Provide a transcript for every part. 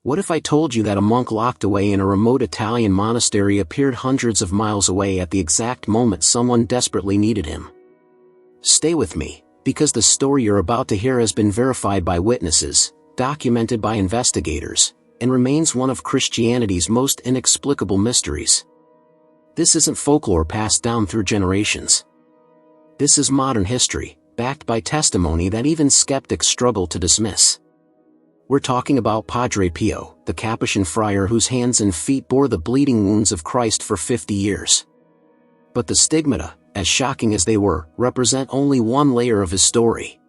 What if I told you that a monk locked away in a remote Italian monastery appeared hundreds of miles away at the exact moment someone desperately needed him? Stay with me, because the story you're about to hear has been verified by witnesses, documented by investigators, and remains one of Christianity's most inexplicable mysteries. This isn't folklore passed down through generations. This is modern history, backed by testimony that even skeptics struggle to dismiss. We're talking about Padre Pio, the Capuchin friar whose hands and feet bore the bleeding wounds of Christ for 50 years. But the stigmata, as shocking as they were, represent only one layer of his story.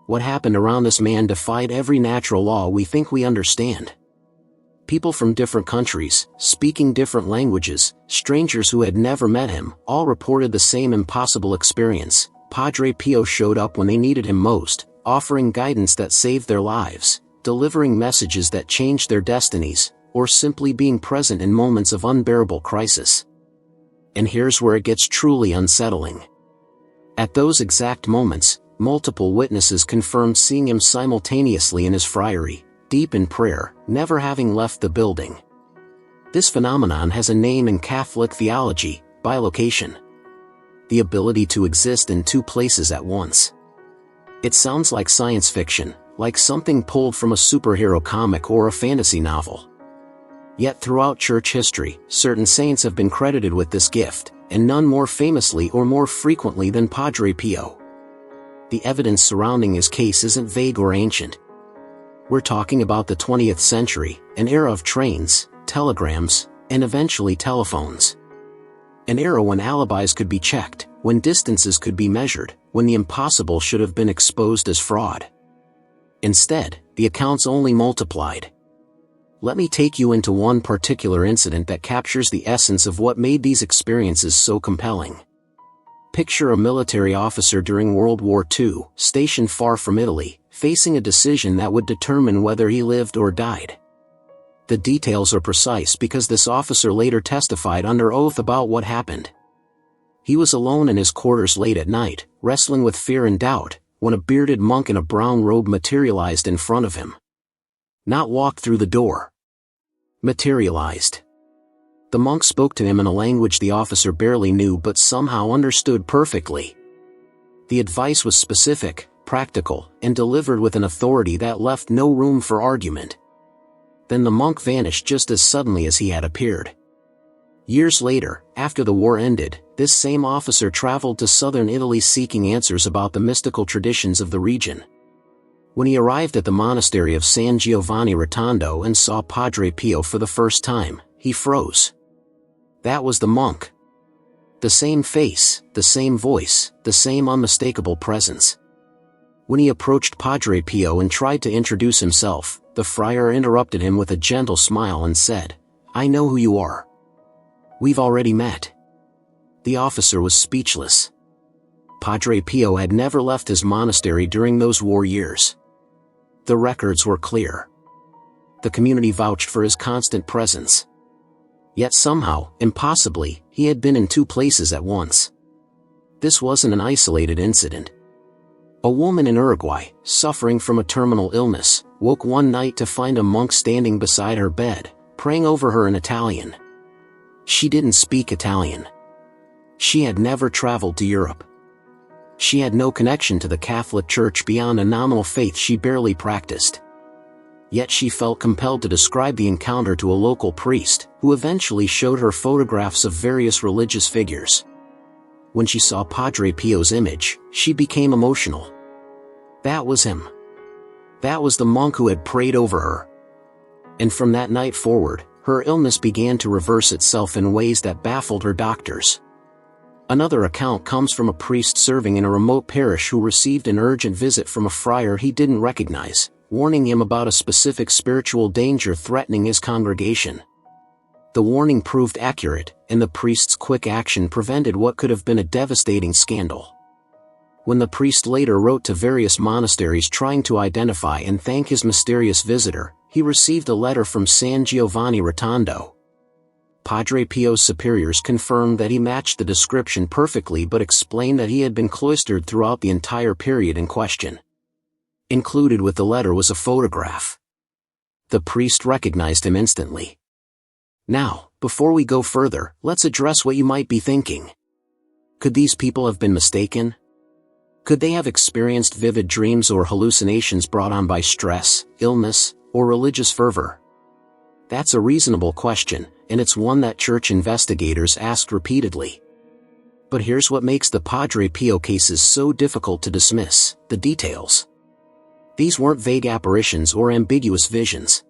What happened around this man defied every natural law we think we understand. People from different countries, speaking different languages, strangers who had never met him, all reported the same impossible experience. Padre Pio showed up when they needed him most, offering guidance that saved their lives, delivering messages that changed their destinies, or simply being present in moments of unbearable crisis. And here's where it gets truly unsettling. At those exact moments, multiple witnesses confirmed seeing him simultaneously in his friary, deep in prayer, never having left the building. This phenomenon has a name in Catholic theology: bilocation. The ability to exist in two places at once. It sounds like science fiction, like something pulled from a superhero comic or a fantasy novel. Yet throughout church history, certain saints have been credited with this gift, and none more famously or more frequently than Padre Pio. The evidence surrounding his case isn't vague or ancient. We're talking about the 20th century, an era of trains, telegrams, and eventually telephones. An era when alibis could be checked, when distances could be measured, when the impossible should have been exposed as fraud. Instead, the accounts only multiplied. Let me take you into one particular incident that captures the essence of what made these experiences so compelling. Picture a military officer during World War II, stationed far from Italy, facing a decision that would determine whether he lived or died. The details are precise because this officer later testified under oath about what happened. He was alone in his quarters late at night, wrestling with fear and doubt, when a bearded monk in a brown robe materialized in front of him. Not walked through the door. Materialized. The monk spoke to him in a language the officer barely knew but somehow understood perfectly. The advice was specific, practical, and delivered with an authority that left no room for argument. Then the monk vanished just as suddenly as he had appeared. Years later, after the war ended, this same officer traveled to southern Italy seeking answers about the mystical traditions of the region. When he arrived at the monastery of San Giovanni Rotondo and saw Padre Pio for the first time, he froze. That was the monk. The same face, the same voice, the same unmistakable presence. When he approached Padre Pio and tried to introduce himself, the friar interrupted him with a gentle smile and said, "I know who you are. We've already met." The officer was speechless. Padre Pio had never left his monastery during those war years. The records were clear. The community vouched for his constant presence. Yet somehow, impossibly, he had been in two places at once. This wasn't an isolated incident. A woman in Uruguay, suffering from a terminal illness, woke one night to find a monk standing beside her bed, praying over her in Italian. She didn't speak Italian. She had never traveled to Europe. She had no connection to the Catholic Church beyond a nominal faith she barely practiced. Yet she felt compelled to describe the encounter to a local priest, who eventually showed her photographs of various religious figures. When she saw Padre Pio's image, she became emotional. That was him. That was the monk who had prayed over her. And from that night forward, her illness began to reverse itself in ways that baffled her doctors. Another account comes from a priest serving in a remote parish who received an urgent visit from a friar he didn't recognize, warning him about a specific spiritual danger threatening his congregation. The warning proved accurate, and the priest's quick action prevented what could have been a devastating scandal. When the priest later wrote to various monasteries trying to identify and thank his mysterious visitor, he received a letter from San Giovanni Rotondo. Padre Pio's superiors confirmed that he matched the description perfectly but explained that he had been cloistered throughout the entire period in question. Included with the letter was a photograph. The priest recognized him instantly. Now, before we go further, let's address what you might be thinking. Could these people have been mistaken? Could they have experienced vivid dreams or hallucinations brought on by stress, illness, or religious fervor? That's a reasonable question, and it's one that church investigators asked repeatedly. But here's what makes the Padre Pio cases so difficult to dismiss: the details. These weren't vague apparitions or ambiguous visions.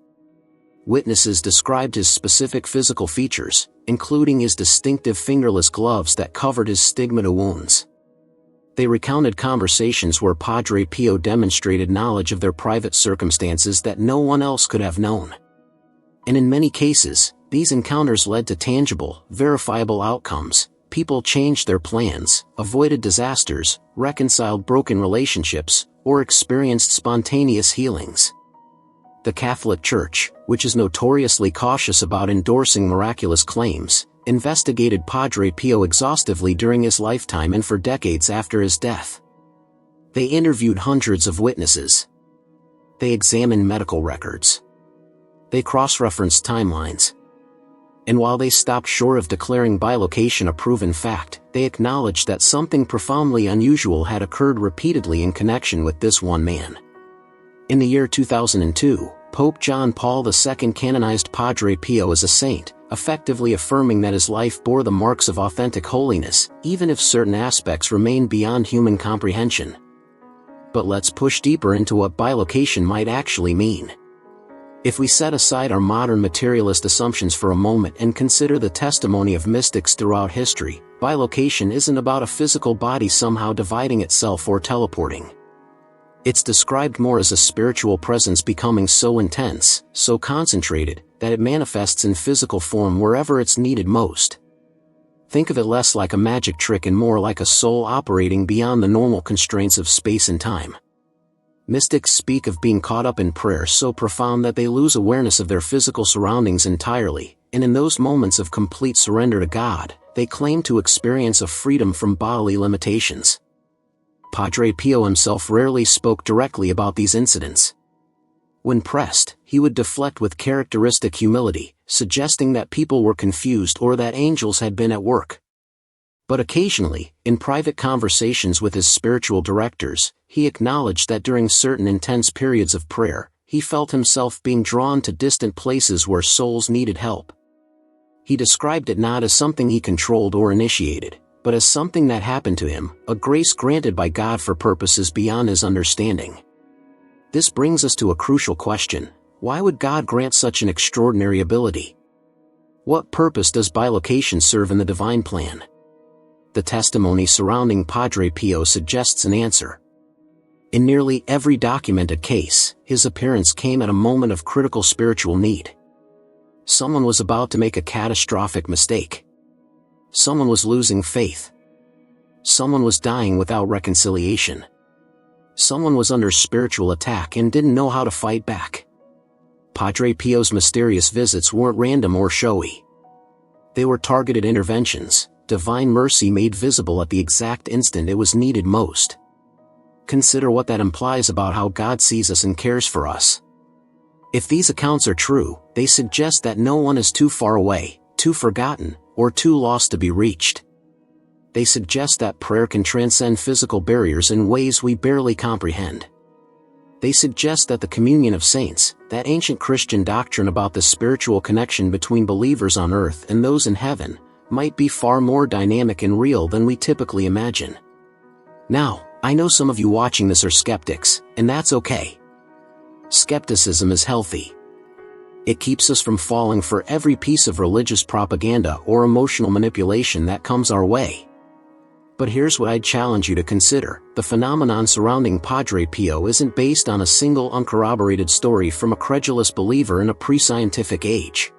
Witnesses described his specific physical features, including his distinctive fingerless gloves that covered his stigmata wounds. They recounted conversations where Padre Pio demonstrated knowledge of their private circumstances that no one else could have known. And in many cases, these encounters led to tangible, verifiable outcomes. People changed their plans, avoided disasters, reconciled broken relationships, or experienced spontaneous healings. The Catholic Church, which is notoriously cautious about endorsing miraculous claims, investigated Padre Pio exhaustively during his lifetime and for decades after his death. They interviewed hundreds of witnesses. They examined medical records. They cross-referenced timelines. And while they stopped short of declaring bilocation a proven fact, they acknowledged that something profoundly unusual had occurred repeatedly in connection with this one man. In the year 2002, Pope John Paul II canonized Padre Pio as a saint, effectively affirming that his life bore the marks of authentic holiness, even if certain aspects remained beyond human comprehension. But let's push deeper into what bilocation might actually mean. If we set aside our modern materialist assumptions for a moment and consider the testimony of mystics throughout history, bilocation isn't about a physical body somehow dividing itself or teleporting. It's described more as a spiritual presence becoming so intense, so concentrated, that it manifests in physical form wherever it's needed most. Think of it less like a magic trick and more like a soul operating beyond the normal constraints of space and time. Mystics speak of being caught up in prayer so profound that they lose awareness of their physical surroundings entirely, and in those moments of complete surrender to God, they claim to experience a freedom from bodily limitations. Padre Pio himself rarely spoke directly about these incidents. When pressed, he would deflect with characteristic humility, suggesting that people were confused or that angels had been at work. But occasionally, in private conversations with his spiritual directors, he acknowledged that during certain intense periods of prayer, he felt himself being drawn to distant places where souls needed help. He described it not as something he controlled or initiated, but as something that happened to him, a grace granted by God for purposes beyond his understanding. This brings us to a crucial question: why would God grant such an extraordinary ability? What purpose does bilocation serve in the divine plan? The testimony surrounding Padre Pio suggests an answer. In nearly every documented case, his appearance came at a moment of critical spiritual need. Someone was about to make a catastrophic mistake. Someone was losing faith. Someone was dying without reconciliation. Someone was under spiritual attack and didn't know how to fight back. Padre Pio's mysterious visits weren't random or showy. They were targeted interventions, divine mercy made visible at the exact instant it was needed most. Consider what that implies about how God sees us and cares for us. If these accounts are true, they suggest that no one is too far away, too forgotten, or too lost to be reached. They suggest that prayer can transcend physical barriers in ways we barely comprehend. They suggest that the communion of saints, that ancient Christian doctrine about the spiritual connection between believers on earth and those in heaven, might be far more dynamic and real than we typically imagine. Now, I know some of you watching this are skeptics, and that's okay. Skepticism is healthy. It keeps us from falling for every piece of religious propaganda or emotional manipulation that comes our way. But here's what I'd challenge you to consider: the phenomenon surrounding Padre Pio isn't based on a single uncorroborated story from a credulous believer in a pre-scientific age.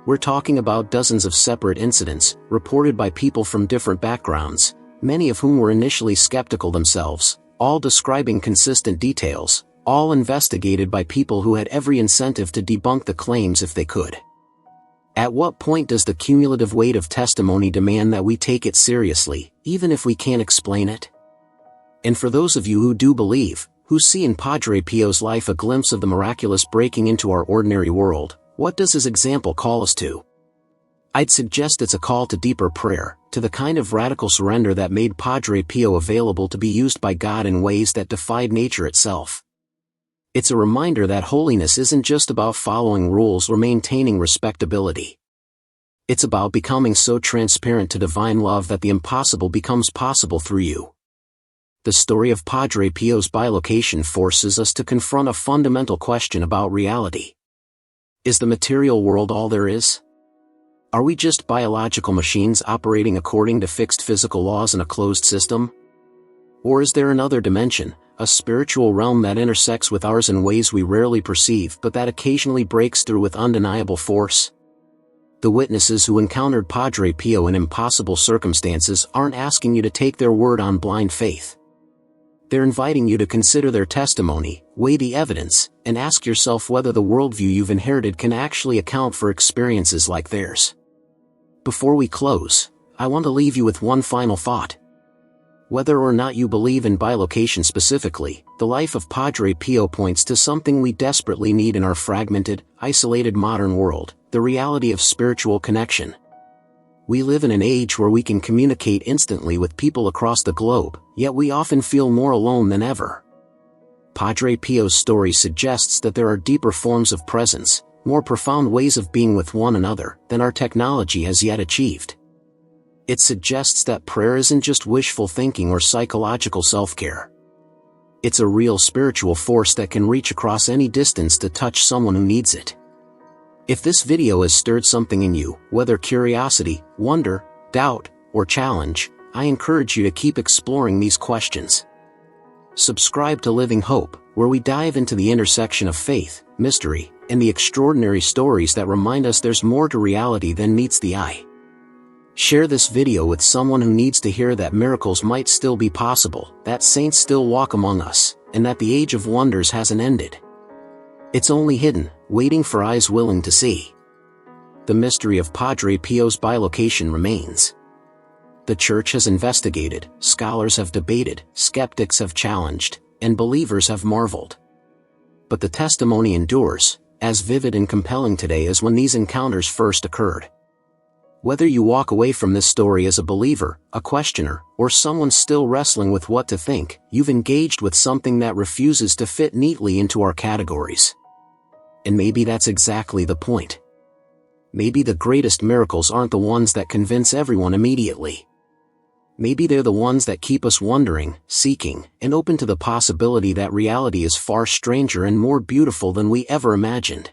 We're talking about dozens of separate incidents, reported by people from different backgrounds, many of whom were initially skeptical themselves, all describing consistent details, all investigated by people who had every incentive to debunk the claims if they could. At what point does the cumulative weight of testimony demand that we take it seriously, even if we can't explain it? And for those of you who do believe, who see in Padre Pio's life a glimpse of the miraculous breaking into our ordinary world, what does his example call us to? I'd suggest it's a call to deeper prayer, to the kind of radical surrender that made Padre Pio available to be used by God in ways that defied nature itself. It's a reminder that holiness isn't just about following rules or maintaining respectability. It's about becoming so transparent to divine love that the impossible becomes possible through you. The story of Padre Pio's bilocation forces us to confront a fundamental question about reality. Is the material world all there is? Are we just biological machines operating according to fixed physical laws in a closed system? Or is there another dimension, a spiritual realm that intersects with ours in ways we rarely perceive but that occasionally breaks through with undeniable force? The witnesses who encountered Padre Pio in impossible circumstances aren't asking you to take their word on blind faith. They're inviting you to consider their testimony, weigh the evidence, and ask yourself whether the worldview you've inherited can actually account for experiences like theirs. Before we close, I want to leave you with one final thought. Whether or not you believe in bilocation specifically, the life of Padre Pio points to something we desperately need in our fragmented, isolated modern world, the reality of spiritual connection. We live in an age where we can communicate instantly with people across the globe, yet we often feel more alone than ever. Padre Pio's story suggests that there are deeper forms of presence, more profound ways of being with one another, than our technology has yet achieved. It suggests that prayer isn't just wishful thinking or psychological self-care. It's a real spiritual force that can reach across any distance to touch someone who needs it. If this video has stirred something in you, whether curiosity, wonder, doubt, or challenge, I encourage you to keep exploring these questions. Subscribe to Living Hope, where we dive into the intersection of faith, mystery, and the extraordinary stories that remind us there's more to reality than meets the eye. Share this video with someone who needs to hear that miracles might still be possible, that saints still walk among us, and that the age of wonders hasn't ended. It's only hidden, waiting for eyes willing to see. The mystery of Padre Pio's bilocation remains. The Church has investigated, scholars have debated, skeptics have challenged, and believers have marveled. But the testimony endures, as vivid and compelling today as when these encounters first occurred. Whether you walk away from this story as a believer, a questioner, or someone still wrestling with what to think, you've engaged with something that refuses to fit neatly into our categories. And maybe that's exactly the point. Maybe the greatest miracles aren't the ones that convince everyone immediately. Maybe they're the ones that keep us wondering, seeking, and open to the possibility that reality is far stranger and more beautiful than we ever imagined.